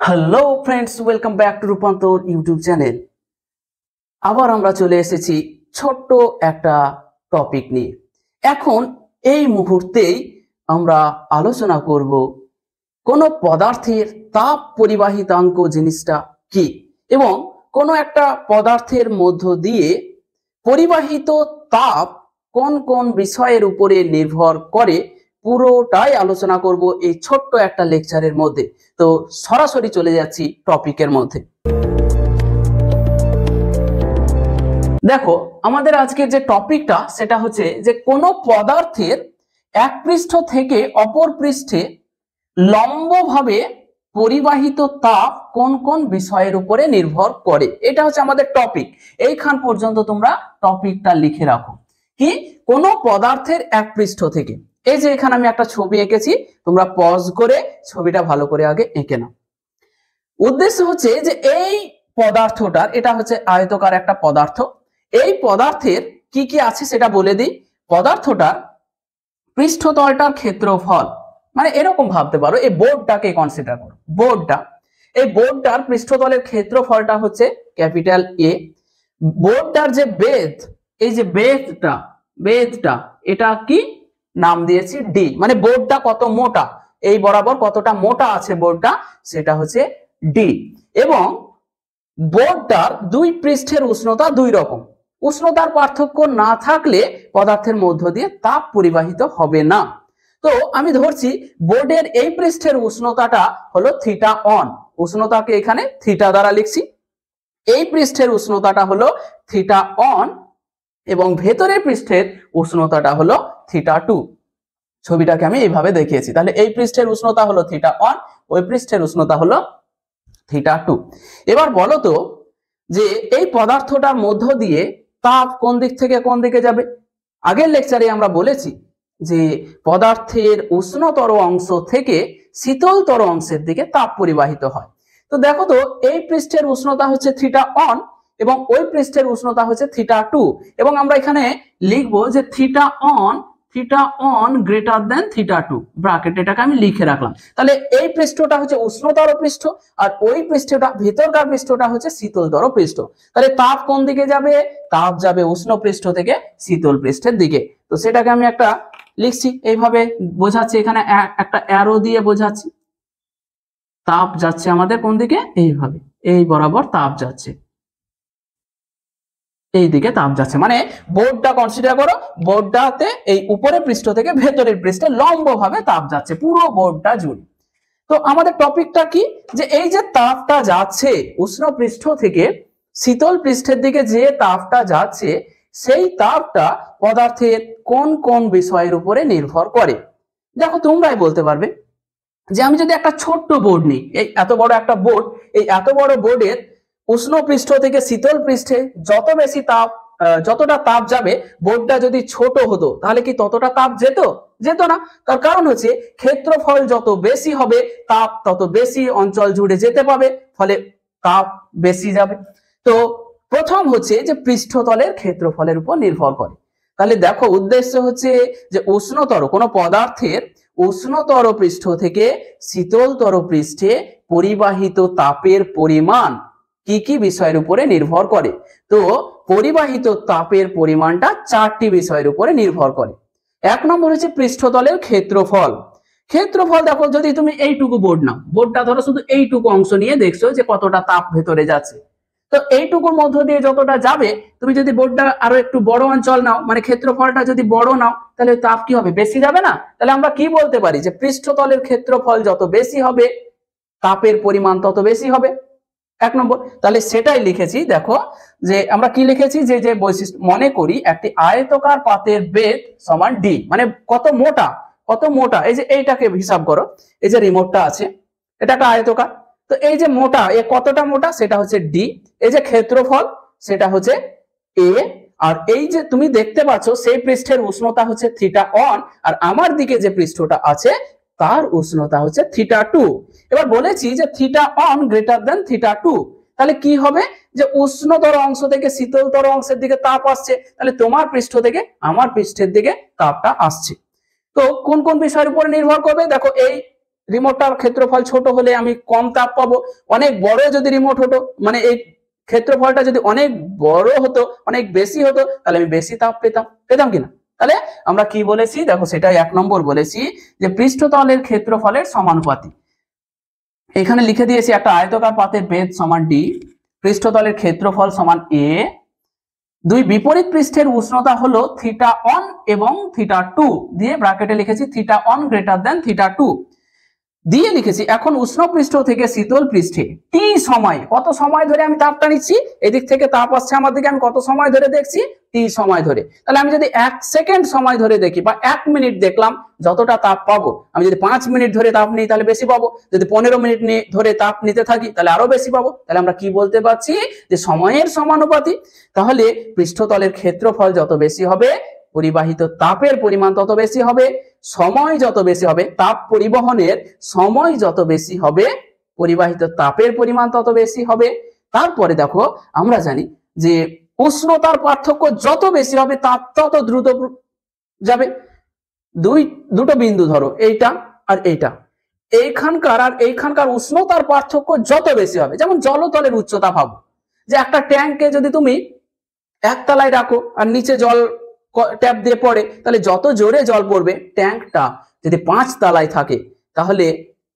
Hello friends, welcome back to রূপান্তর YouTube channel. আবার আমরা চলে এসেছি ছোট্ট একটা টপিক নিয়ে। এখন এই মুহূর্তেই আমরা আলোচনা করব কোনো পদার্থের তাপ পরিবাহিতাঙ্ক জিনিসটা কি এবং কোনো একটা পদার্থের মধ্য দিয়ে পরিবাহিত তাপ কোন কোন বিষয়ের উপরে নির্ভর করে, পুরোটাই আলোচনা করব এই ছোট্ট একটা লেকচারের মধ্যে। তো সরাসরি চলে যাচ্ছি টপিকের মধ্যে। দেখো, আমাদের আজকের যে টপিকটা সেটা হচ্ছে যে কোনো পদার্থের এক পৃষ্ঠ থেকে অপর পৃষ্ঠে লম্বভাবে পরিবাহিত তাপ কোন কোন বিষয়ের উপরে নির্ভর করে, এটা হচ্ছে আমাদের টপিক। এইখান পর্যন্ত তোমরা টপিকটা লিখে রাখো। কি, কোনো পদার্থের এক পৃষ্ঠ থেকে, এই যে এখানে আমি একটা ছবি এঁকেছি, তোমরা পজ করে ছবিটা ভালো করে আগে এঁকে নাও। উদ্দেশ্য হচ্ছে যে এই পদার্থটার, এটা হচ্ছে আয়তকার একটা পদার্থ, এই পদার্থের কি কি আছে সেটা বলে দিই। পদার্থটার পৃষ্ঠতলটার ক্ষেত্রফল, মানে এরকম ভাবতে পারো, এই বোর্ডটাকে কনসিডার করো। বোর্ডটা, এই বোর্ডটার পৃষ্ঠতলের ক্ষেত্রফলটা হচ্ছে ক্যাপিটাল এ। বোর্ডটার যে বেধ, এই যে বেধটা এটা কি নাম দিয়েছি ডি, মানে বোর্ডটা কত মোটা, এই বরাবর কতটা মোটা আছে বোর্ডটা, সেটা হচ্ছে ডি। এবং বোর্ডটার দুই পৃষ্ঠের উষ্ণতা দুই রকম। উষ্ণতার পার্থক্য না থাকলে পদার্থের মধ্য দিয়ে তাপ পরিবাহিত হবে না। তো আমি ধরছি বোর্ডের এই পৃষ্ঠের উষ্ণতাটা হলো থিটা অন, উষ্ণতাকে এখানে থিটা দ্বারা লিখছি। এই পৃষ্ঠের উষ্ণতাটা হলো থিটা অন এবং ভেতরের পৃষ্ঠের উষ্ণতাটা হলো থিটা টু। ছবিটাকে আমি এইভাবে দেখিয়েছি। তাহলে এই পৃষ্ঠের উষ্ণতা হলো থিটা অন, ওই পৃষ্ঠের উষ্ণতা হলো থিটা টু। এবার বলো তো যে এই পদার্থটার মধ্য দিয়ে তাপ কোন দিক থেকে কোন দিকে যাবে। আগের লেকচারে আমরা বলেছি যে পদার্থের উষ্ণতর অংশ থেকে শীতলতর অংশের দিকে তাপ পরিবাহিত হয়। তো দেখো তো, এই পৃষ্ঠের উষ্ণতা হচ্ছে থিটা অন এবং ওই পৃষ্ঠের উষ্ণতা হচ্ছে থিটা টু, এবং আমরা এখানে লিখবো যে theta one greater than theta two, bracket এটাকে আমি লিখে রাখলাম। তাহলে এই পৃষ্ঠটা হচ্ছে উষ্ণতর পৃষ্ঠ আর ওই পৃষ্ঠটা, ভিতরকার পৃষ্ঠটা হচ্ছে শীতলতর পৃষ্ঠ। তাহলে তাপ কোন দিকে যাবে? তাপ যাবে উষ্ণ পৃষ্ঠ থেকে শীতল পৃষ্ঠের দিকে। তো সেটাকে আমি একটা লিখছি, এইভাবে বোঝাচ্ছি, এখানে একটা অ্যারো দিয়ে বোঝাচ্ছি। তাপ যাচ্ছে আমাদের কোন দিকে? এইভাবে, এই বরাবর তাপ যাচ্ছে, এই দিকে তাপ যাচ্ছে। মানে বোর্ডটা কনসিডার করো, বোর্ডটাতে এই উপরের পৃষ্ঠ থেকে ভেতরের পৃষ্ঠে লম্বভাবে তাপ যাচ্ছে পুরো বোর্ডটা জুড়ে। তো আমাদের টপিকটা কি, যে এই যে তাপটা যাচ্ছে উষ্ণ পৃষ্ঠ থেকে শীতল পৃষ্ঠের দিকে, যে তাপটা যাচ্ছে সেই তাপটা পদার্থের কোন কোন বিষয়ের উপরে নির্ভর করে। দেখো, তোমরাই বলতে পারবে যে আমি যদি একটা ছোট্ট বোর্ড নিই, এই এত বড় একটা বোর্ড, এই এত বড় বোর্ডের উষ্ণ পৃষ্ঠ থেকে শীতল পৃষ্ঠে যত বেশি তাপ, যতটা তাপ যাবে, বোর্ডটা যদি ছোট হতো তাহলে কি ততটা তাপ যেত না। তার কারণ হচ্ছে ক্ষেত্রফল যত বেশি হবে তাপ তত বেশি অঞ্চল জুড়ে যেতে পাবে, ফলে তাপ বেশি যাবে। তো প্রথম হচ্ছে যে পৃষ্ঠতলের ক্ষেত্রফলের উপর নির্ভর করে। তাহলে দেখো, উদ্দেশ্য হচ্ছে যে উষ্ণতর কোনো পদার্থের উষ্ণতর পৃষ্ঠ থেকে শীতলতর পৃষ্ঠে পরিবাহিত তাপের পরিমাণ কি কি বিষয়ের উপরে নির্ভর করে। তো পরিবাহিত তাপের পরিমাণটা চারটি বিষয়ের উপরে নির্ভর করে। এক নম্বর হচ্ছে পৃষ্ঠতলের ক্ষেত্রফল। ক্ষেত্রফল দেখো, যদি তুমি এইটুকু বোর্ড নাও, বোর্ডটা ধরো শুধু এইটুকু অংশ নিয়ে দেখছো যে কতটা তাপ ভেতরে যাচ্ছে, তো এইটুকুর মধ্য দিয়ে যতটা যাবে, তুমি যদি বোর্ডটা আরো একটু বড় অঞ্চল নাও, মানে ক্ষেত্রফলটা যদি বড় নাও, তাহলে তাপ কি হবে? বেশি যাবে না? তাহলে আমরা কি বলতে পারি যে পৃষ্ঠতলের ক্ষেত্রফল যত বেশি হবে তাপের পরিমাণ তত বেশি হবে, এক নম্বর। তাহলে সেটাই লিখেছি। দেখো যে আমরা কি লিখেছি, যে যে বৈশিষ্ট্য, মনে করি একটি আয়তকার পাতের বেধ সমান ডি, মানে কত মোটা, এই যে এইটাকে হিসাব করো, এই যে রিমোটটা আছে, এটা একটা আয়তকার, তো এই যে মোটা, এ কতটা মোটা, সেটা হচ্ছে ডি। এই যে ক্ষেত্রফল, সেটা হচ্ছে এ। আর এই যে তুমি দেখতে পাচ্ছ সেই পৃষ্ঠের উষ্ণতা হচ্ছে থিটা অন, আর আমার দিকে যে পৃষ্ঠটা আছে তার উষ্ণতা হচ্ছে থিটা টু। এবার বলেছি যে theta one greater than theta two, তাহলে কি হবে, যে উষ্ণতর অংশ থেকে শীতলতর অংশের দিকে তাপ আসছে, তাহলে তোমার পৃষ্ঠ থেকে আমার পৃষ্ঠের দিকে তাপটা আসছে। তো কোন কোন বিষয়ের উপর নির্ভর করবে? দেখো, এই রিমোটটার ক্ষেত্রফল ছোট হলে আমি কম তাপ পাবো, অনেক বড় যদি রিমোট হতো, মানে এই ক্ষেত্রফলটা যদি অনেক বড় হতো, অনেক বেশি হতো, তাহলে আমি বেশি তাপ পেতাম কিনা। তাহলে আমরা কি বলেছি দেখো, সেটাই 1 নম্বর বলেছি যে পৃষ্ঠতলের ক্ষেত্রফলের সমানুপাতিক। এখানে লিখে দিয়েছি একটা আয়তাকার পাতের বেধ সমান ডি, পৃষ্ঠতলের ক্ষেত্রফল সমান এ, দুই বিপরীত পৃষ্ঠের উষ্ণতা হলো θ1 এবং θ2 দিয়ে ব্র্যাকেটে লিখেছি θ1 গ্রেটার দেন θ2 দিয়ে লিখেছি। এখন উষ্ণ পৃষ্ঠ থেকে শীতল পৃষ্ঠে টি সময়, কত সময় ধরে আমি তাপটা নিচ্ছি, এদিক থেকে তাপ আসছে আমার দিকে, আমি কত সময় ধরে দেখছি, টি সময় ধরে। তাহলে আমি যদি 1 সেকেন্ড সময় ধরে দেখি বা 1 মিনিট দেখলাম, যতটা তাপ পাবো, আমি যদি 5 মিনিট ধরে তাপ নিই তাহলে বেশি পাবো, যদি 15 মিনিট ধরে তাপ নিতে থাকি তাহলে আরো বেশি পাবো। তাহলে আমরা কি বলতে পারছি যে সময়ের সমানুপাতিক। তাহলে পৃষ্ঠতলের ক্ষেত্রফল যত বেশি হবে, পরিবাহিত তাপের পরিমাণ তত বেশি হবে, সময় যত বেশি হবে, তাপ পরিবহনের সময় যত বেশি হবে, পরিবাহিত তাপের পরিমাণ তত বেশি হবে। তারপরে দেখো আমরা জানি যে উষ্ণতার পার্থক্য যত বেশি হবে তাপ তত দ্রুত যাবে। দুটো বিন্দু ধরো, এইটা আর এইটা, এইখানকার আর এইখানকার উষ্ণতার পার্থক্য যত বেশি হবে, যেমন জলতলের উচ্চতা ভাবো, যে একটা ট্যাঙ্কে যদি তুমি একতলায় রাখো আর নিচে জল ট্যাপ দিয়ে পড়ে, তাহলে যত জোরে জল পড়বে, ট্যাঙ্কটা যদি 5 তলায় থাকে তাহলে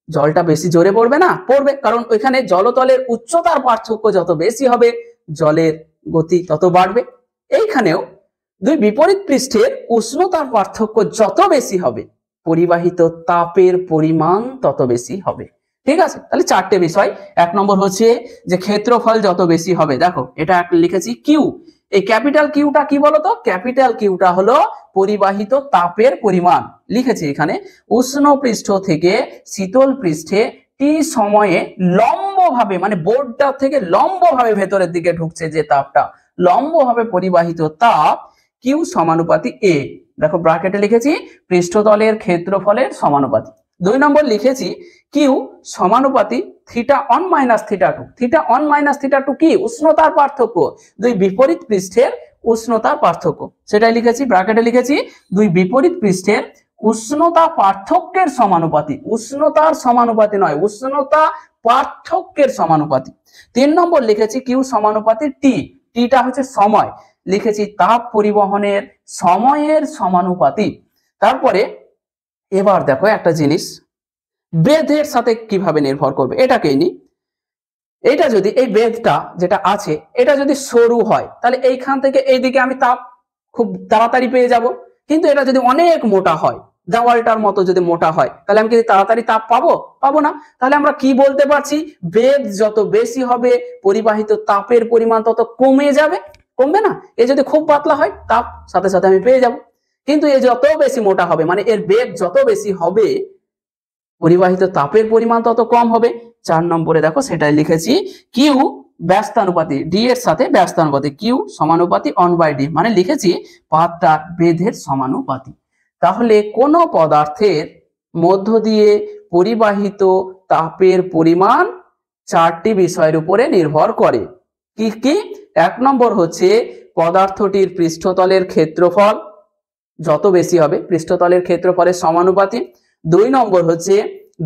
জলটা বেশি জোরে পড়বে না, পড়বে, কারণ ওইখানে জলতলের উচ্চতার পার্থক্য যত বেশি হবে জলের গতি তত বাড়বে। এইখানেও দুই বিপরীত পৃষ্ঠের উষ্ণতার পার্থক্য যত বেশি হবে, পরিবাহিত তাপের পরিমাণ তত বেশি হবে। ঠিক আছে, তাহলে 4টে বিষয়। 1 নম্বর হচ্ছে যে ক্ষেত্রফল যত বেশি হবে, দেখো এটা লিখেছি কিউ, এই ক্যাপিটাল কিউটা কি বলতো, ক্যাপিটাল কিউটা হলো পরিবাহিত তাপের পরিমাণ। লিখেছি এখানে উষ্ণ পৃষ্ঠ থেকে শীতল পৃষ্ঠে টি সময়ে লম্বভাবে, মানে বোর্ডটা থেকে লম্বভাবে ভেতরের দিকে ঢুকছে যে তাপটা, লম্বভাবে পরিবাহিত তাপ কিউ সমানুপাতি এ। দেখো ব্র্যাকেটে লিখেছি পৃষ্ঠতলের ক্ষেত্রফলের সমানুপাতি। 2 নম্বর লিখেছি কিউ সমানুপাতি θ1 মাইনাস θ2। θ1 মাইনাস θ2 কি, উষ্ণতার পার্থক্য, দুই বিপরীত পৃষ্ঠের উষ্ণতার পার্থক্য, সেটাই লিখেছি ব্র্যাকেটে লিখেছি দুই বিপরীত পৃষ্ঠের উষ্ণতা পার্থক্যের সমানুপাতি, উষ্ণতার সমানুপাতি নয়, উষ্ণতা পার্থক্যের সমানুপাতি। 3 নম্বর লিখেছি কিউ সমানুপাতি টি, টিটা হচ্ছে সময়, লিখেছি তাপ পরিবহনের সময়ের সমানুপাতি। তারপরে এবার দেখো একটা জিনিস, বেধের সাথে কিভাবে নির্ভর করবে, এটাকেই নি। এটা যদি এই বেধটা যেটা আছে এটা যদি সরু হয়, তাহলে এইখান থেকে এইদিকে আমি তাপ খুব তাড়াতাড়ি পেয়ে যাব, কিন্তু এটা যদি অনেক মোটা হয়, দেওয়ালটার মতো যদি মোটা হয়, তাহলে আমি কি তাড়াতাড়ি তাপ পাবো না। তাহলে আমরা কি বলতে পারছি, বেধ যত বেশি হবে পরিবাহিত তাপের পরিমাণ তত কমে যাবে, কমবে না। এ যদি খুব পাতলা হয় তাপ সাথে সাথে আমি পেয়ে যাব, কিন্তু এ যত বেশি মোটা হবে, মানে এর বেগ যত বেশি হবে পরিবাহিত তাপের পরিমাণ তত কম হবে। 4 নম্বরে দেখো সেটাই লিখেছি কিউ ব্যস্তানুপাতি, ডি এর সাথে ব্যস্তানুপাতি, কিউ সমানুপাতি 1/d, মানে লিখেছি পাতটার বেধের সমানুপাতি। তাহলে কোন পদার্থের মধ্য দিয়ে পরিবাহিত তাপের পরিমাণ 4টি বিষয়ের উপরে নির্ভর করে। কি কি? 1 নম্বর হচ্ছে পদার্থটির পৃষ্ঠতলের ক্ষেত্রফল যত বেশি হবে পৃষ্ঠতলের ক্ষেত্রফলের সমানুপাতি। 2 নম্বর হচ্ছে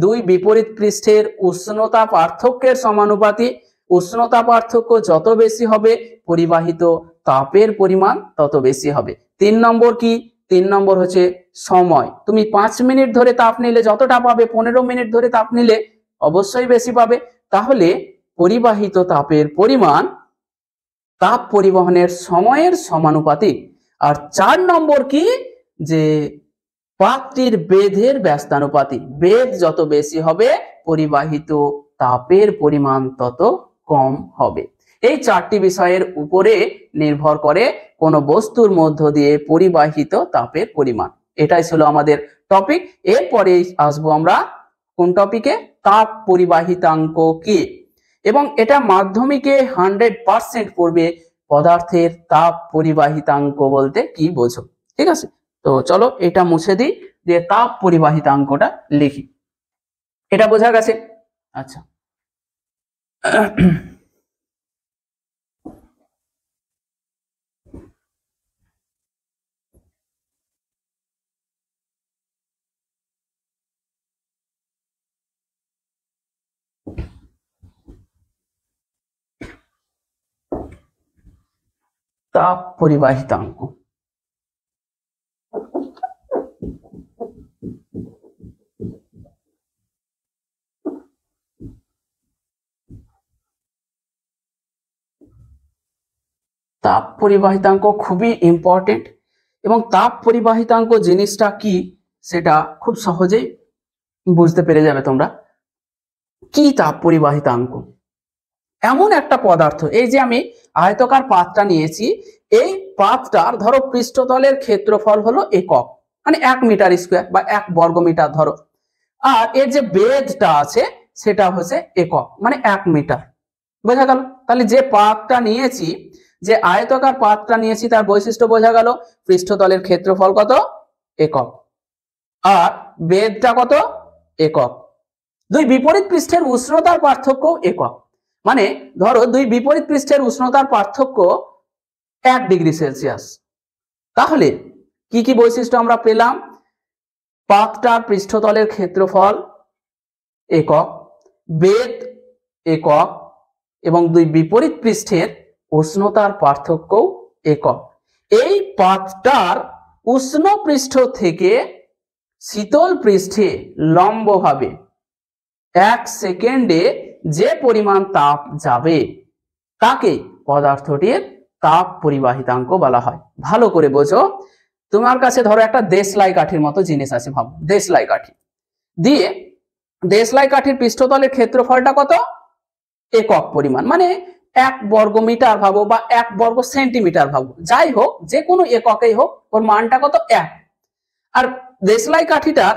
দুই বিপরীত পৃষ্ঠের উষ্ণতা পার্থক্যের সমানুপাতি, উষ্ণতা পার্থক্য যত বেশি হবে পরিবাহিত তাপের পরিমাণ তত বেশি হবে। 3 নম্বর কি, 3 নম্বর হচ্ছে সময়, তুমি 5 মিনিট ধরে তাপ নিলে যতটা পাবে 15 মিনিট ধরে তাপ নিলে অবশ্যই বেশি পাবে। তাহলে পরিবাহিত তাপের পরিমাণ তাপ পরিবহনের সময়ের সমানুপাতিক। আর 4 নম্বর কি, যে পাতটির বেধের ব্যস্তানুপাতিক, বেধ যত বেশি হবে পরিবাহিত তাপের পরিমাণ তত কম হবে। এই 4টি বিষয়ের উপরে নির্ভর করে কোন বস্তুর মধ্য দিয়ে পরিবাহিত তাপের পরিমাণ। এটাই ছিল আমাদের টপিক। এরপরে আসবো আমরা কোন টপিকে, তাপ পরিবাহিতাঙ্ক কি, এবং এটা মাধ্যমিকে 100% পড়বে, পদার্থের তাপ পরিবাহিতাঙ্ক বলতে কি বোঝো। ঠিক আছে, তো চলো এটা মুছে দিই, দিয়ে তাপ পরিবাহিতাঙ্কটা লিখি। এটা বোঝা গেছে? আচ্ছা তাপ পরিবাহিতাঙ্ক। তাপ পরিবাহিতাঙ্ক খুবই ইম্পর্টেন্ট, এবং তাপ পরিবাহিতাঙ্ক জিনিসটা কি সেটা খুব সহজেই বুঝতে পেরে যাবে তোমরা। কি তাপ পরিবাহিতাঙ্ক? এমন একটা পদার্থ, এই যে আমি আয়তকার পাতটা নিয়েছি, এই পাতটার ধরো পৃষ্ঠতলের ক্ষেত্রফল হলো একক, মানে 1 মিটার স্কোয়ার বা 1 বর্গমিটার ধরো, আর এর যে বেধটা আছে সেটা হচ্ছে একক, মানে 1 মিটার। বোঝা গেল? তাহলে যে পাতটা নিয়েছি, যে আয়তকার পাতটা নিয়েছি, তার বৈশিষ্ট্য বোঝা গেল। পৃষ্ঠতলের ক্ষেত্রফল কত? একক। আর বেধটা কত? একক। দুই বিপরীত পৃষ্ঠের উষ্ণতার পার্থক্য একক, মানে ধরো দুই বিপরীত পৃষ্ঠের উষ্ণতার পার্থক্য 1 ডিগ্রি সেলসিয়াস। তাহলে কি কি বৈশিষ্ট্য আমরা পেলাম? পাতটার পৃষ্ঠতলের ক্ষেত্রফল একক, বেধ একক, এবং দুই বিপরীত পৃষ্ঠের উষ্ণতার পার্থক্য একক। এই পাতটার উষ্ণ পৃষ্ঠ থেকে শীতল পৃষ্ঠে লম্বভাবে 1 সেকেন্ডে যে পরিমাণ তাপ যাবে তাকে পদার্থটির তাপ পরিবাহিতাঙ্ক বলা হয়। ভালো করে বোঝো। তোমার কাছে ধরো একটা দেশলাই কাঠির মতো জিনিস আছে, ভাবো দেশলাই কাঠি দিয়ে, দেশলাই কাঠির পৃষ্ঠতলের ক্ষেত্রফলটা কত? একক পরিমাণ, মানে 1 বর্গমিটার ভাবো বা 1 বর্গ সেন্টিমিটার ভাবো, যাই হোক যে কোনো এককেই হোক, ওর মানটা কত? 1। আর দেশলাই কাঠিটার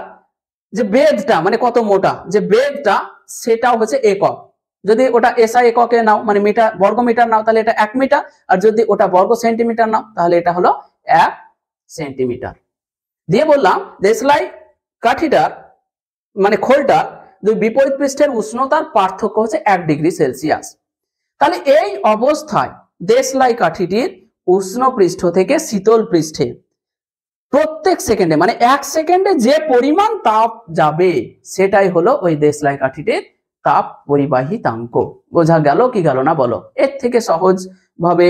যে বেধটা, মানে কত মোটা যে বেধটা, সেটাও হচ্ছে একক। যদি ওটা এসআই এককে নাও, মানে মিটার বর্গমিটার নাও, তাহলে এটা 1 মিটার, আর যদি ওটা বর্গ সেন্টিমিটার নাও তাহলে এটা হলো 1 সেন্টিমিটার। দিয়ে বললাম দেশলাই কাঠিটার মানে খোলটার দুই বিপরীত পৃষ্ঠের উষ্ণতার পার্থক্য হচ্ছে 1 ডিগ্রি সেলসিয়াস। তাহলে এই অবস্থায় দেশলাই কাঠিটির উষ্ণ পৃষ্ঠ থেকে শীতল পৃষ্ঠে প্রত্যেক সেকেন্ডে, মানে 1 সেকেন্ডে যে পরিমাণ তাপ যাবে সেটাই হলো ওই দেশলাই কাঠিটির তাপ পরিবাহিতাঙ্ক। বোঝা গেল কি গেল না বলো? এর থেকে সহজ ভাবে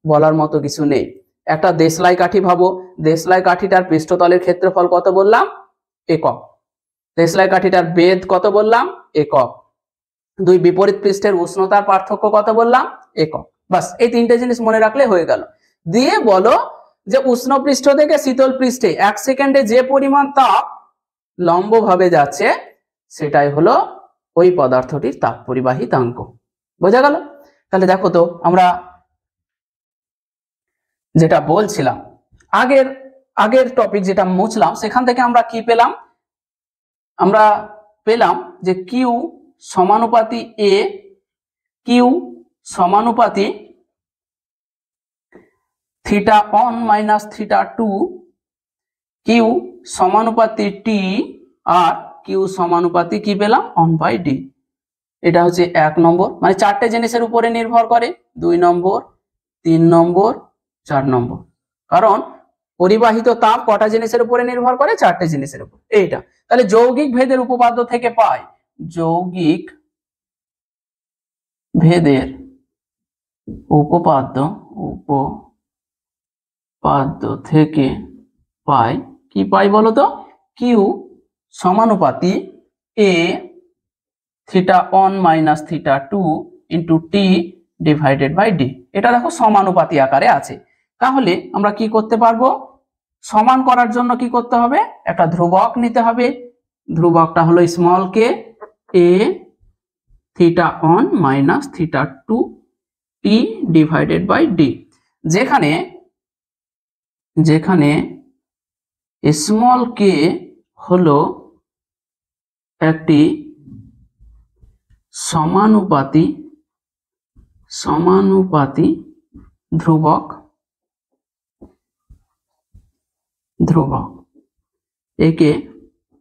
বলার মতো কিছু নেই। একটা দেশলাই কাঠি ভাবো, দেশলাই কাঠিটার পৃষ্ঠতলের ক্ষেত্রফল কত বললাম? একক। দেশলাই কাঠিটার বেধ কত বললাম? একক। দুই বিপরীত পৃষ্ঠের উষ্ণতার পার্থক্য কত বললাম? একক। বাস, এই তিনটে জিনিস মনে রাখলে হয়ে গেল। দিয়ে বলো যে উষ্ণ পৃষ্ঠ থেকে শীতল পৃষ্ঠে 1 সেকেন্ডে যে পরিমাণ তাপ লম্বভাবে যাচ্ছে সেটাই হলো ওই পদার্থটির তাপ পরিবাহিতাঙ্ক। বোঝা গেল? তাহলে দেখো তো, আমরা যেটা বলছিলাম আগের টপিক যেটা মুছলাম, সেখান থেকে আমরা কি পেলাম? আমরা পেলাম যে কিউ সমানুপাতি এ, কিউ সমানুপাতি theta one minus theta two, Q সমানুপাতি টি, আর কিউ সমানুপাতি কি পেলাম? 1/d। এটা হচ্ছে 1 নম্বর, মানে 4টে জিনিসের উপরে নির্ভর করে, 2 নম্বর, 3 নম্বর, 4 নম্বর। কারণ পরিবাহিত তাপ কটা জিনিসের উপরে নির্ভর করে? 4টে জিনিসের উপর। এইটা তাহলে যৌগিক ভেদের উপপাদ্য থেকে পাই, যৌগিক ভেদের উপপাদ্য থেকে পাই, কি পাই বলো তো? কিউ সমানুপাতি A theta one minus theta two into t divided by d. এটা দেখো সমানুপাতি আকারে আছে। তাহলে আমরা কি করতে পারবো? সমান করার জন্য কি করতে হবে? একটা ধ্রুবক নিতে হবে। ধ্রুবকটা হলো small K, A theta one minus theta two T divided by D, যেখানে স্মল কে হলো একটি সমানুপাতি ধ্রুবক,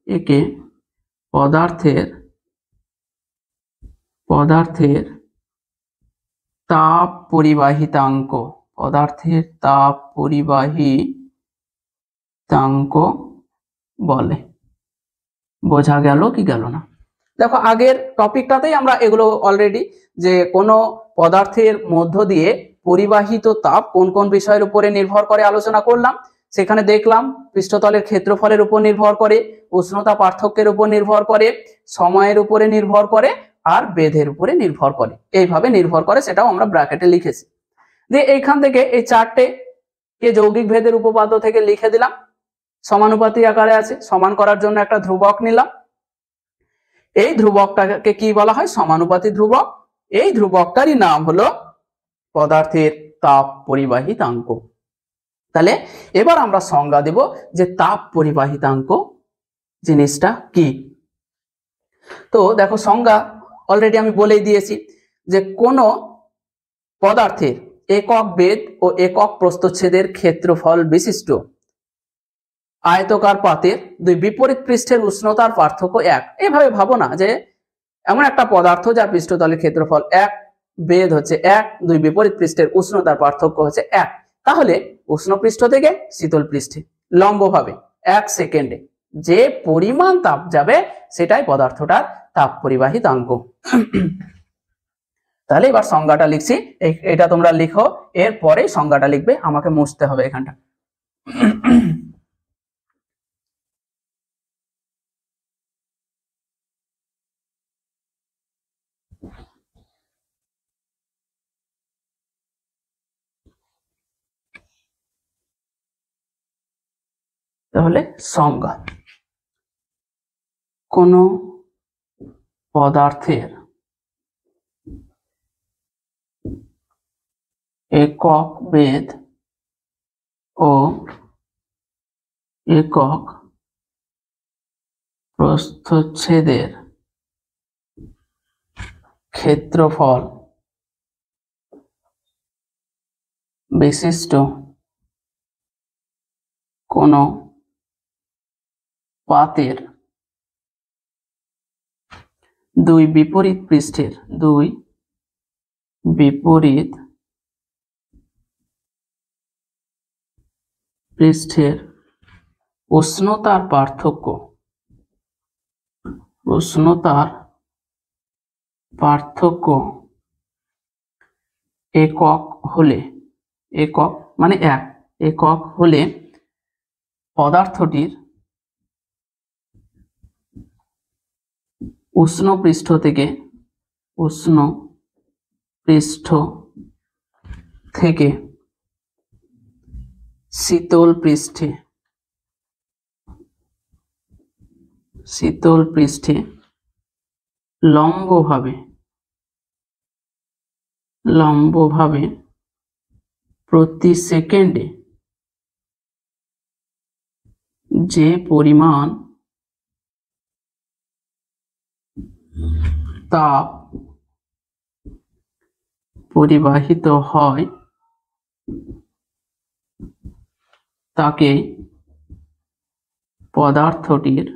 একে পদার্থের তাপ পরিবাহিতাঙ্ক বলে। বোঝা গেল কি গেল না? দেখো আগের টপিকটাতেই আমরা এগুলো অলরেডি, যে কোনো পদার্থের মধ্য দিয়ে পরিবাহিত তাপ কোন কোন বিষয়ের উপরে নির্ভর করে আলোচনা করলাম। সেখানে দেখলাম পৃষ্ঠতলের ক্ষেত্রফলের উপর নির্ভর করে, উষ্ণতা পার্থক্যের উপর নির্ভর করে, সময়ের উপরে নির্ভর করে, আর বেধের উপরে নির্ভর করে। এইভাবে নির্ভর করে, সেটাও আমরা ব্র্যাকেটে লিখেছি। দিয়ে এইখান থেকে এই চারটে কে যৌগিক ভেদের উপপাদ্য থেকে লিখে দিলাম, সমানুপাতিক আকারে আছে। সমান করার জন্য একটা ধ্রুবক নিলাম, এই ধ্রুবকটাকে কি বলা হয়? সমানুপাতিক ধ্রুবক। এই ধ্রুবকটারই নাম হলো পদার্থের তাপ পরিবাহিতাঙ্ক। তাহলে এবার আমরা সংজ্ঞা দেব যে তাপ পরিবাহিতাঙ্ক জিনিসটা কি। তো দেখো, সংজ্ঞা অলরেডি আমি বলেই দিয়েছি যে কোনো পদার্থের একক বেধ ও একক প্রস্থচ্ছেদের ক্ষেত্রফল বিশিষ্ট আয়তকার পাতের দুই বিপরীত পৃষ্ঠের উষ্ণতার পার্থক্য এক। এইভাবে ভাবো না যে এমন একটা পদার্থ যার পৃষ্ঠতলের ক্ষেত্রফল এক, বেধ হচ্ছে এক, দুই বিপরীত পৃষ্ঠের উষ্ণতার পার্থক্য হচ্ছে এক। তাহলে উষ্ণ পৃষ্ঠ থেকে শীতল পৃষ্ঠে লম্বভাবে 1 সেকেন্ডে যে পরিমাণ তাপ যাবে সেটাই পদার্থটার তাপ পরিবাহিতাঙ্ক। তাহলে এবার সংজ্ঞাটা লিখছি, এটা তোমরা লিখো, এরপরে সংজ্ঞাটা লিখবে, আমাকে মুছতে হবে এখানটা। তাহলে সংজ্ঞা, কোন পদার্থের একক বেধ ও একক প্রস্থচ্ছেদের ক্ষেত্রফল বিশিষ্ট কোন পাতের দুই বিপরীত পৃষ্ঠের উষ্ণতার পার্থক্য একক হলে, একক মানে এক, একক হলে পদার্থটির উষ্ণ পৃষ্ঠ থেকে শীতল পৃষ্ঠে লম্বভাবে প্রতি সেকেন্ডে যে পরিমাণ তাপ পরিবাহিত হয় তাকে পদার্থটির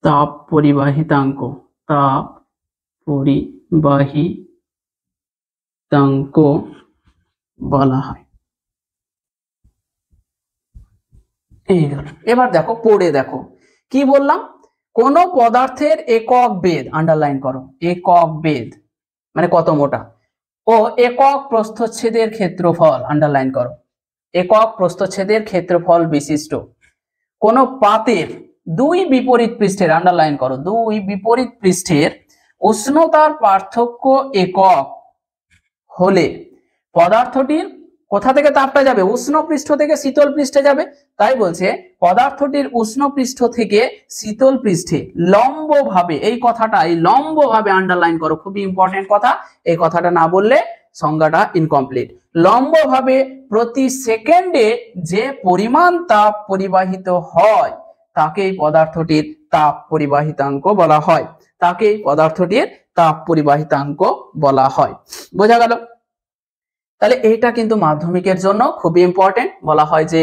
তাপ পরিবাহিতাঙ্ক বলা হয়। এই গেল। এবার দেখো, পড়ে দেখো কি বললাম। কোন পদার্থের একক বেধ, আন্ডারলাইন করো, একক বেধ মানে কত মোটা, ও একক প্রস্থচ্ছেদের ক্ষেত্রফল, আন্ডারলাইন করো, একক প্রস্থচ্ছেদের ক্ষেত্রফল বিশিষ্ট কোন পাতের দুই বিপরীত পৃষ্ঠের, আন্ডারলাইন করো, দুই বিপরীত পৃষ্ঠের উষ্ণতার পার্থক্য একক হলে পদার্থটির কোথা থেকে তাপটা যাবে? উষ্ণ পৃষ্ঠ থেকে শীতল পৃষ্ঠে যাবে। তাই বলছে পদার্থটির উষ্ণ পৃষ্ঠ থেকে শীতল পৃষ্ঠে লম্বভাবে, এই কথাটা, এই লম্বভাবে আন্ডারলাইন করো, খুবই ইম্পর্টেন্ট কথা, এই কথাটা না বললে সংজ্ঞাটা ইনকমপ্লিট। লম্বভাবে প্রতি সেকেন্ডে যে পরিমাণ তাপ পরিবাহিত হয় তাকেই পদার্থটির তাপ পরিবাহিতাঙ্ক বলা হয়, তাকেই পদার্থটির তাপ পরিবাহিতাঙ্ক বলা হয়। বোঝা গেল? তাহলে এইটা কিন্তু মাধ্যমিকের জন্য খুবই ইম্পর্টেন্ট। বলা হয় যে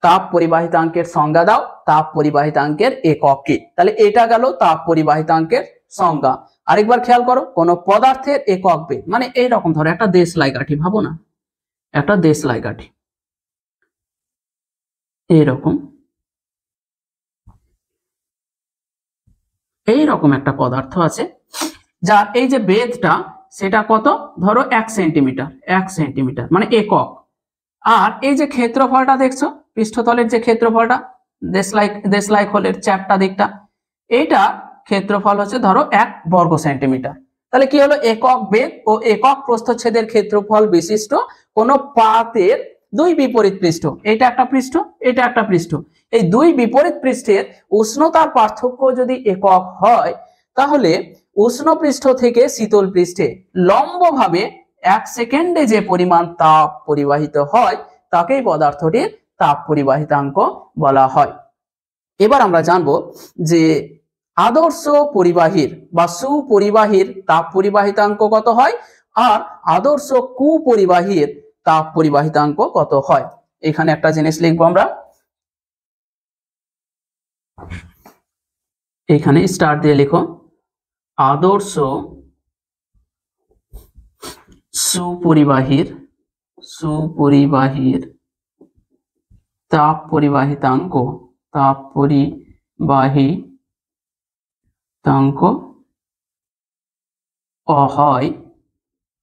তাপ পরিবাহিতাঙ্কের সংজ্ঞা দাও, তাপ পরিবাহিতাঙ্কের একক কি। তাহলে এটা গেল তাপ পরিবাহিতাঙ্কের সংজ্ঞা। আরেকবার খেয়াল করো, কোন পদার্থের একক বেধ মানে এইরকম, ধরো একটা দেশলাই কাঠি, ভাবো না একটা দেশলাই কাঠি, এইরকম একটা পদার্থ আছে যার এই যে বেধটা সেটা কত, ধরো 1 সেন্টিমিটার, 1 সেন্টিমিটার মানে একক। আর এই যে ক্ষেত্রফলটা দেখছো, পৃষ্ঠতলের যে ক্ষেত্রফলটা দেশলাই খোলের চ্যাপ্টা দিকটা, এইটা ক্ষেত্রফল হচ্ছে ধরো 1 বর্গ সেন্টিমিটার। তাহলে কি হলো, একক বেগ ও একক প্রস্থচ্ছেদের ক্ষেত্রফল বিশিষ্ট কোন পাতের দুই বিপরীত পৃষ্ঠ, এটা একটা পৃষ্ঠ, এটা একটা পৃষ্ঠ, এই দুই বিপরীত পৃষ্ঠের উষ্ণতার পার্থক্য যদি একক হয়, তাহলে উষ্ণ পৃষ্ঠ থেকে শীতল পৃষ্ঠে লম্বভাবে 1 সেকেন্ডে যে পরিমাণ তাপ পরিবাহিত হয় তাকেই পদার্থটির তাপ পরিবাহিতাঙ্ক বলা হয়। এবার আমরা জানবো যে আদর্শ পরিবাহীর বা সুপরিবাহীর তাপ পরিবাহিতাঙ্ক কত হয় আর আদর্শ কুপরিবাহীর তাপ পরিবাহিতাঙ্ক কত হয়। এখানে একটা জিনিস লিখবো আমরা, এখানে স্টার দিয়ে লিখো, আদর্শ সুপরিবাহীর তাপ পরিবাহিতাঙ্ক হয়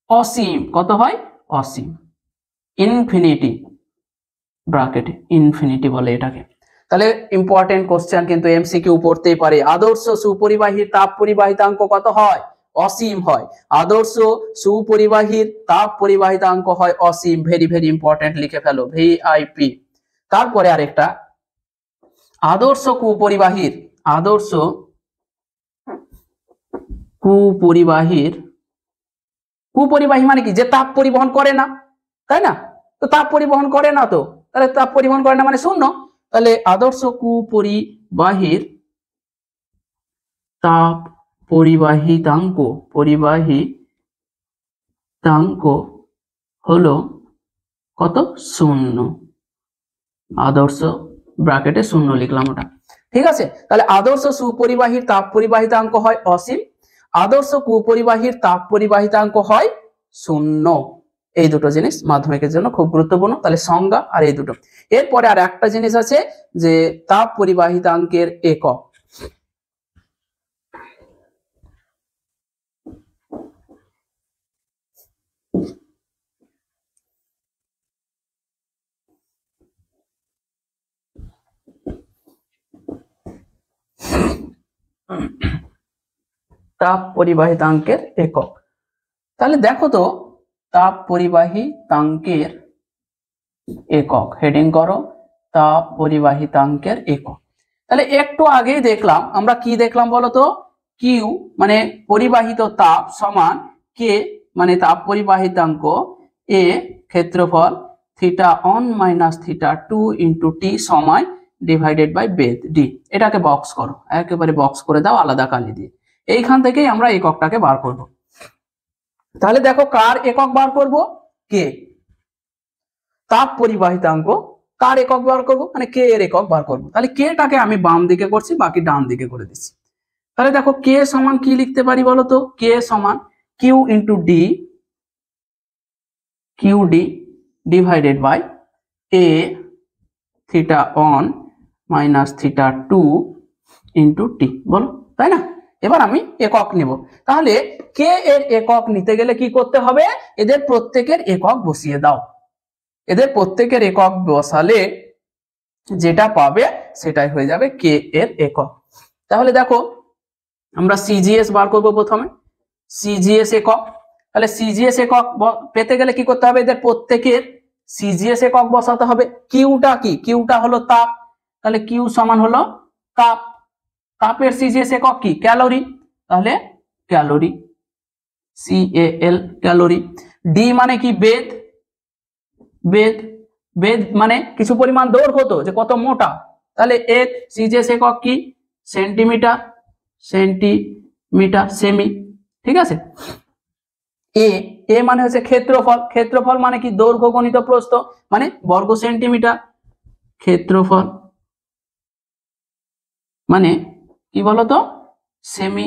অসীম। কত হয়, অসীম, ইনফিনিটি, ব্র্যাকেটে ইনফিনিটি বলে এটাকে। তাহলে ইম্পর্টেন্ট কোশ্চেন কিন্তু এমসিকিউ পড়তেই পারে, আদর্শ সুপরিবাহীর তাপ পরিবাহিতাঙ্ক কত হয়, অসীম হয়। আদর্শ সুপরিবাহীর তাপ পরিবাহিতাঙ্ক হয় অসীম, ভেরি ভেরি ইম্পর্টেন্ট, লিখে ফেলো ভিআইপি। তারপরে আরেকটা, আদর্শ কুপরিবাহী মানে কি, যে তাপ পরিবহন করে না, তাই না? তো তাপ পরিবহন করে না, তো তাহলে তাপ পরিবহন করে না মানে শূন্য। তাহলে আদর্শ কুপরিবাহীর তাপ পরিবাহিতাঙ্ক হলো কত, শূন্য। আদর্শ ব্র্যাকেটে শূন্য লিখলাম ওটা, ঠিক আছে। তাহলে আদর্শ সুপরিবাহীর তাপ পরিবাহিতাঙ্ক হয় অসীম, আদর্শ কুপরিবাহীর তাপ পরিবাহিতাঙ্ক হয় শূন্য। এই দুটো জিনিস মাধ্যমিকের জন্য খুব গুরুত্বপূর্ণ, তাহলে সংজ্ঞা আর এই দুটো। এরপরে আর একটা জিনিস আছে যে তাপ পরিবাহিতাঙ্কের একক। তাপ পরিবাহিতাঙ্কের একক, তাহলে দেখো তো তাপ পরিবাহিতাঙ্কের একক, হেডিং করো তাপ পরিবাহিতাঙ্কের একক। তাহলে একটু আগেই দেখলাম আমরা, কি দেখলাম বলো তো, কিউ মানে পরিবাহিত তাপ সমান কে মানে তাপ পরিবাহিতাঙ্ক, এ ক্ষেত্রফল, θ1 - θ2 × t সময় ডিভাইডেড বাই বেধ ডি। এটাকে বক্স করো, একেবারে বক্স করে দাও আলাদা কালি দিয়ে। এইখান থেকেই আমরা এককটাকে বার করব। তাহলে দেখো কার একক বার করব, কে। তাপ পরিবাহিতাঙ্ক কার একক বার করব, মানে কে এর একক বার করব। তাহলে কেটাকে আমি বাম দিকে করছি, বাকি ডান দিকে করে দিচ্ছি। তাহলে দেখো কে সমান কি লিখতে পারি বলো তো, কে সমান Q × D, QD divided by A θ1 - θ2 × t, বলো, তাই না? এবার আমি একক নেব। তাহলে কে এর একক নিতে গেলে কি করতে হবে, এদের প্রত্যেকের একক বসিয়ে দাও। এদের প্রত্যেকের একক বসালে যেটা পাবে সেটাই হয়ে যাবে কে এর একক। তাহলে দেখো আমরা সিজিএস বার করব প্রথমে, সিজিএস একক। তাহলে সিজিএস একক পেতে গেলে কি করতে হবে, এদের প্রত্যেকের সিজিএস একক বসাতে হবে। কিউটা কি, কিউটা হলো তাপ, তাহলে কিউ সমান হলো তাপ, তাপের সিজিএস একক কি, ক্যালোরি, তাহলে ক্যালোরি, CAL ক্যালোরি। ডি মানে কি, বেধ, বেধ মানে কিছু পরিমাণ দৈর্ঘ্য, তো যে কত মোটা, তাহলে এর সিজিএস একক কি, সেন্টিমিটার, সেমি, ঠিক আছে। এ মানে হচ্ছে ক্ষেত্রফল, ক্ষেত্রফল মানে কি, দৈর্ঘ্য গণিত প্রস্থ মানে বর্গ সেন্টিমিটার, ক্ষেত্রফল মানে কি বলতো, সেমি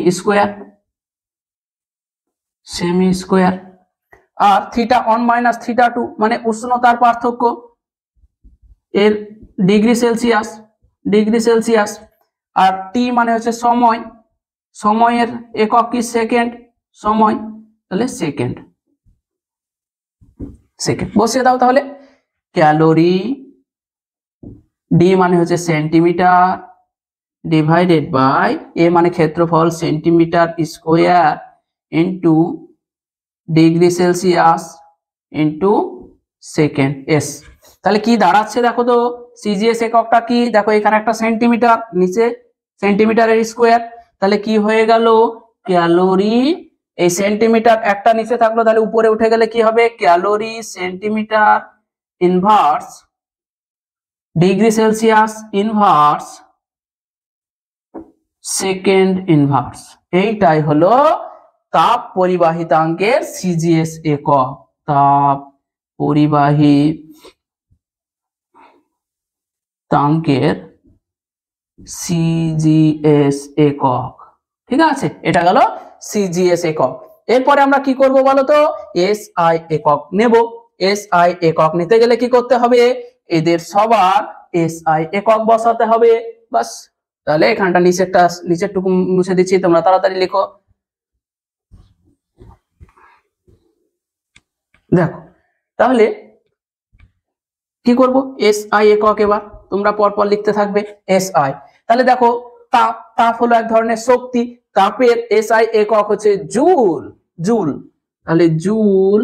স্কোয়ার। আর θ1 - θ2 মানে উষ্ণতার পার্থক্য, এর ডিগ্রি সেলসিয়াস। আর টি মানে হচ্ছে সময়, সময়ের একক কি, সেকেন্ড, সময়, তাহলে সেকেন্ড সেকেন্ড বসিয়ে দাও তাহলে ক্যালোরি ডি মানে হচ্ছে সেন্টিমিটার ডিভাইডেড বাই এ মানে ক্ষেত্রফল centimetre square into degree Celsius into second S. তাহলে কি দাঁড়াচ্ছে দেখো তো, সিজিএস এককটা কি দেখো, এখানে একটা সেন্টিমিটার, নিচে সেন্টিমিটারের স্কোয়ার, তাহলে কি হয়ে গেল ক্যালোরি, এই সেন্টিমিটার একটা নিচে থাকলো তাহলে উপরে উঠে গেলে কি হবে calorie centimetre inverse degree Celsius inverse second inverse. এইটাই হলো তাপ পরিবাহিতাঙ্কের সিজিএস একক, তাপ পরিবাহিতাঙ্কের সিজিএস একক। ঠিক আছে, এটা গেল সিজিএস একক। এরপরে আমরা কি করব বলো তো, এসআই একক নেব। এসআই একক নিতে গেলে কি করতে হবে, এদের সবার এসআই একক বসাতে হবে, বাস। তাহলে এখানটা নিচেরটুকু মুছে দিচ্ছি, তোমরা তাড়াতাড়ি লিখো। দেখো তাহলে কি করব, এসআই একক এবার তোমরা পরপর লিখতে থাকবে এসআই। তাহলে দেখো তাপ, তাপ হলো এক ধরনের শক্তি, তাপের এসআই একক হচ্ছে জুল, জুল। তাহলে জুল,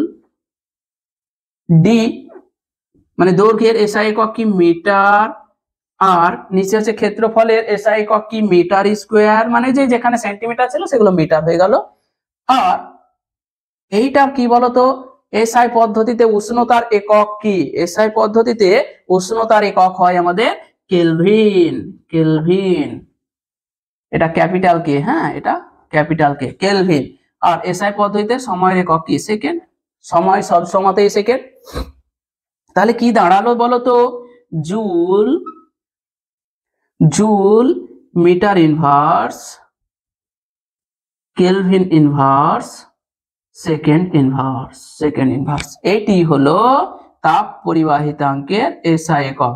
ডি মানে দৈর্ঘ্যের এসআই একক কি মিটার, আর নিচে হচ্ছে ক্ষেত্রফলের এসআই একক কি মিটার স্কোয়ার, মানে যে যেখানে সেন্টিমিটার ছিল সেগুলো মিটার হয়ে গেল। আর এইটা কি বলতো, এসআই পদ্ধতিতে উষ্ণতার একক কি, এসআই পদ্ধতিতে উষ্ণতার একক হয় আমাদের কেলভিন, কেলভিন, এটা ক্যাপিটাল কে, হ্যাঁ এটা ক্যাপিটাল কে, কেলভিন। আর এসআই পদ্ধতিতে সময়ের একক কি সেকেন্ড, সময় সব সময়তেই সেকেন্ড। তাহলে কি দাঁড়ালো বলতো, joule, joule metre inverse kelvin inverse second inverse, second inverse. এটি হলো তাপ পরিবাহিতাঙ্কের এসআই একক,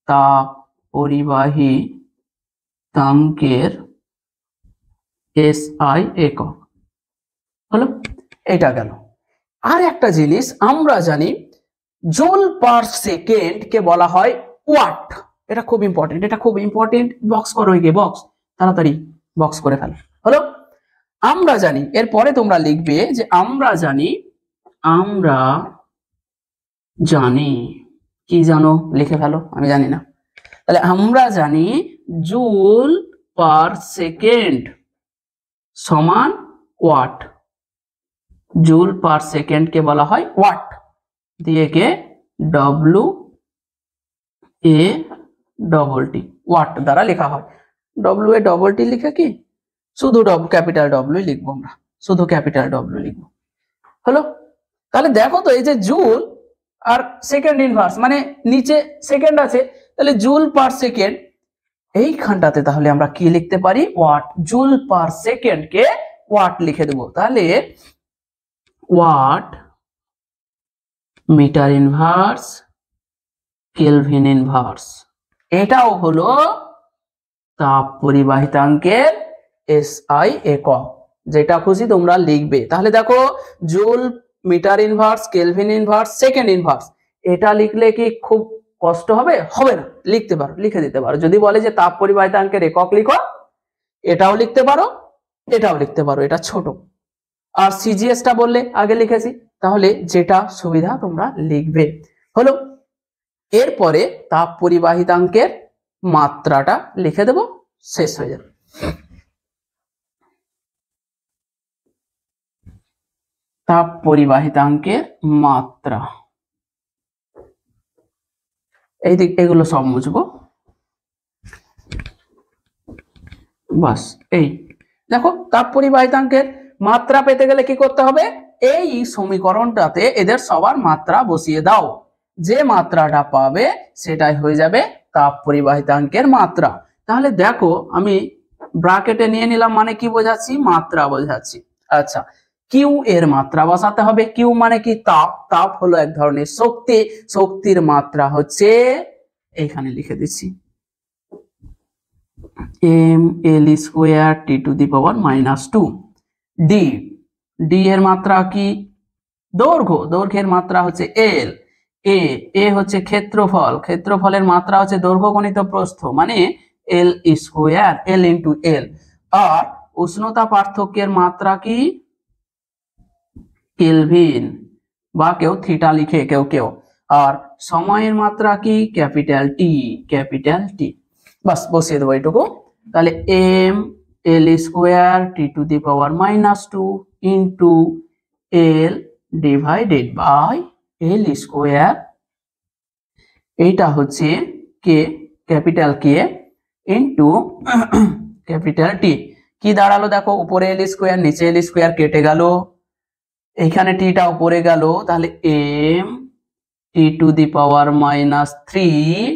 তাপ পরিবাহিতাঙ্কের এসআই একক হলো, এটা গেল। আর একটা জিনিস আমরা জানি, জুল পার সেকেন্ড কে বলা হয় ওয়াট, এটা খুব ইম্পর্টেন্ট, এটা খুব ইম্পর্টেন্ট, বক্স করো গিয়ে, বক্স তাড়াতাড়ি বক্স করে ফেলো। হলো, আমরা জানি, এরপরে তোমরা লিখবে যে আমরা জানি, আমরা জানি, কি জানো লিখে ফেলো, আমি জানি না। তাহলে আমরা জানি জুল পার সেকেন্ড সমান ওয়াট, জুল পার সেকেন্ড কে বলা হয় ওয়াট, দিয়ে কে W A double T, watt দ্বারা লেখা হয়। ডব্লু এ ডবল টি লিখে কি শুধু ক্যাপিটাল ডব্লু লিখবো, আমরা শুধু ক্যাপিটাল ডব্লু লিখবো। হলো, তাহলে দেখো তো এই যে জুল আর সেকেন্ড ইনভার্স মানে নিচে সেকেন্ড আছে, তাহলে জুল পার সেকেন্ড এইখানটাতে তাহলে আমরা কি লিখতে পারি ওয়াট, জুল পার সেকেন্ড কে ওয়াট লিখে দেবো। তাহলে watt metre inverse kelvin inverse, এটাও হলো তাপ পরিবাহিতাঙ্কের এসআই একক, যেটা খুশি তোমরা লিখবে। তাহলে দেখো joule metre inverse kelvin inverse second inverse, এটা লিখলে কি খুব কষ্ট হবে, হবে না, লিখতে পারো, লিখে দিতে পারো। যদি বলে যে তাপ পরিবাহিতাঙ্কের একক লিখো, এটাও লিখতে পারো, এটাও লিখতে পারো, এটা ছোট। আর সিজিএসটা বললে আগে লিখেছি, তাহলে যেটা সুবিধা তোমরা লিখবে। হলো, এরপরে তাপ পরিবাহিতাঙ্কের মাত্রাটা লিখে দেব, শেষ হয়ে যাবে। তাপ পরিবাহিতাঙ্কের মাত্রা, এই দিক এগুলো সব মুছবো, বাস। এই দেখো তাপ পরিবাহিতাঙ্কের মাত্রা পেতে গেলে কি করতে হবে, এই সমীকরণটাতে এদের সবার মাত্রা বসিয়ে দাও, যে মাত্রাটা পাবে সেটাই হয়ে যাবে তাপ পরিবাহিতাঙ্কের মাত্রা। তাহলে দেখো আমি ব্র্যাকেটে নিয়ে নিলাম, মানে কি বোঝাচ্ছি, মাত্রা বোঝাচ্ছি। আচ্ছা, কিউ এর মাত্রা বসাতে হবে, কিউ মানে কি তাপ, তাপ হলো এক ধরনের শক্তি, শক্তির মাত্রা হচ্ছে, এইখানে লিখে দিচ্ছি ml² T⁻², ডি ডি এর মাত্রা কি? দৈর্ঘ্য, দৈর্ঘ্যের মাত্রা হচ্ছে এল। এ হচ্ছে ক্ষেত্রফল, ক্ষেত্রফলের মাত্রা হচ্ছে দৈর্ঘ্য গণিত প্রস্থ, মানে এল স্কোয়ার, এল ইন্টু এল। আর উষ্ণতা পার্থক্যের মাত্রা কি? কেলভিন, বা কেউ থিটা লিখে কেউ কেউ। আর সময়ের মাত্রা কি? Capital T, capital T. বাস বসিয়ে দেবো এইটুকু। তাহলে M L square T to the power -2 into L divided by L square, এইটা হচ্ছে K, capital K into capital T. কি দাঁড়ালো দেখো, উপরে এল স্কোয়ার নিচে এল স্কোয়ার কেটে গেল, এইখানে টিটা উপরে গেল, তাহলে M T to the power -3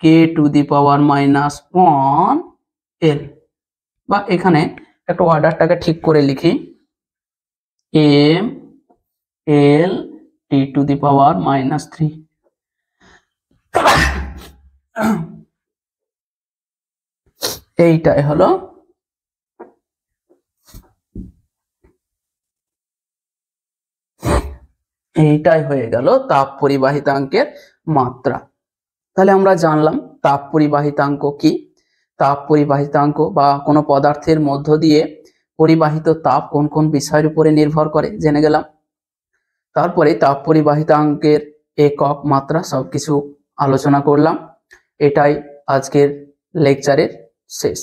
K to the power -1 এল। বা এখানে একটু অর্ডারটাকে ঠিক করে লিখি, M L T to the power -3। এইটাই হলো এইটাই হয়ে গেল তাপ পরিবাহিতাঙ্কের মাত্রা। তাহলে আমরা জানলাম তাপ পরিবাহিতাঙ্ক কি, তাপ পরিবাহিতাঙ্ক বা কোনো পদার্থের মধ্য দিয়ে পরিবাহিত তাপ কোন কোন বিষয়ের উপরে নির্ভর করে জেনে গেলাম। তারপরে তাপ পরিবাহিতাঙ্কের একক, মাত্রা সবকিছু আলোচনা করলাম। এটাই আজকের লেকচারের শেষ।